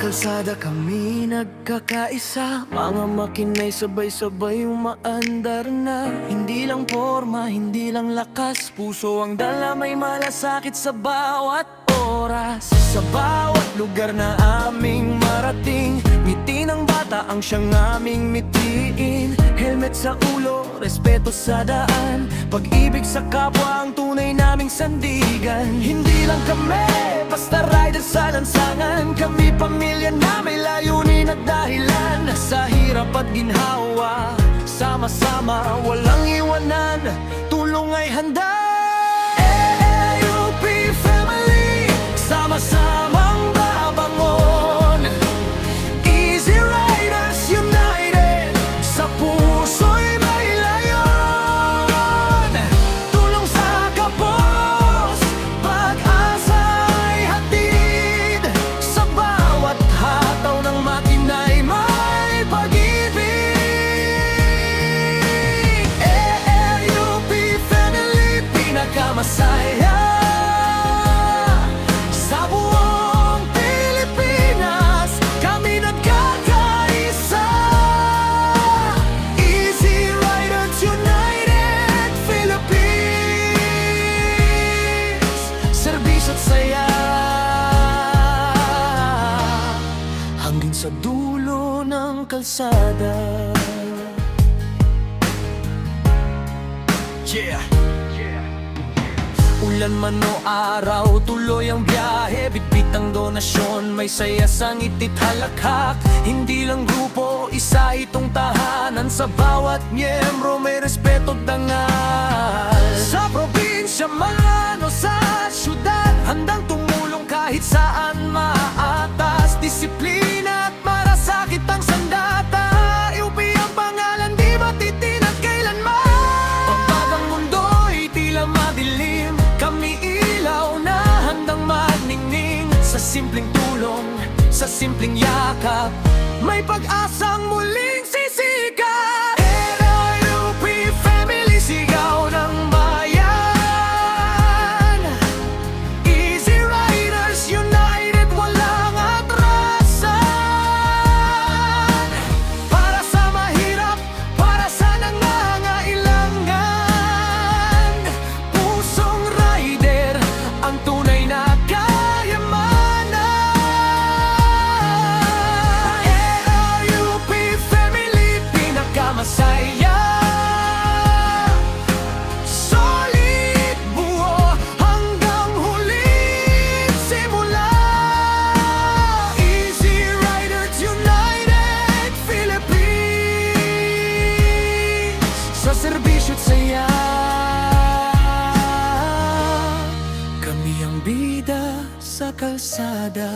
kalsada kami nagkakaisa, mga makina'y sabay-sabay umaandar na. Hindi lang forma, hindi lang lakas, puso ang dala, may malasakit sa bawat oras. Sa bawat lugar na aming marating, ngiti ng bata ang siyang aming mitiin. Helmet sa ulo, respeto sa daan, pag-ibig sa kapwa ang tunay naming sandigan. Hindi lang kami basta rider sa lansangan, kami pamilya na may layunin at dahilan. Sa hirap at ginhawa, sama-sama, walang iwanan, tulong ay handa. AAUP family, sama-samang babangon. Easy Riders United, sa puso'y may layon. Tulong sa kapos, pag-asa'y hatid, sa bawat hataw ng makina'y may pag-ibig. AAUP family, pinakamasaya sa buong Pilipinas, kami nagkakaisa. Easy Riders United Philippines, serbisyo't saya hanggang sa dulo ng kalsada. Yeah! Ulan man o araw, tuloy ang biyahe, bitbit ang donasyon, may saya sa ngitit halakhak. Hindi lang grupo, isa itong tahanan, sa bawat miyembro may respeto dangal. Sa probinsya man o sa syudad, handang tumulong kahit saan maatas. Disiplina at marasakit ang sandata, UP ang pangalan, di matitin at kailanman. Pagpag ang mundo'y tila madilim, kami ilaw na handang magningning. Sa simpleng tulong, sa simpleng yakap, may pag-asang muling sisikat. AAUP family, sigaw ng bayan. Easy Riders United, walang atrasan. Para sa mahirap, para sa nangangailangan, pusong rider ang tunay na kayamanan. AAUP family, pinakamasaya. Solid buo hanggang huling simula. Easy Riders United Philippines, sa serbisyo't saya, kami ang bida sa kalsada.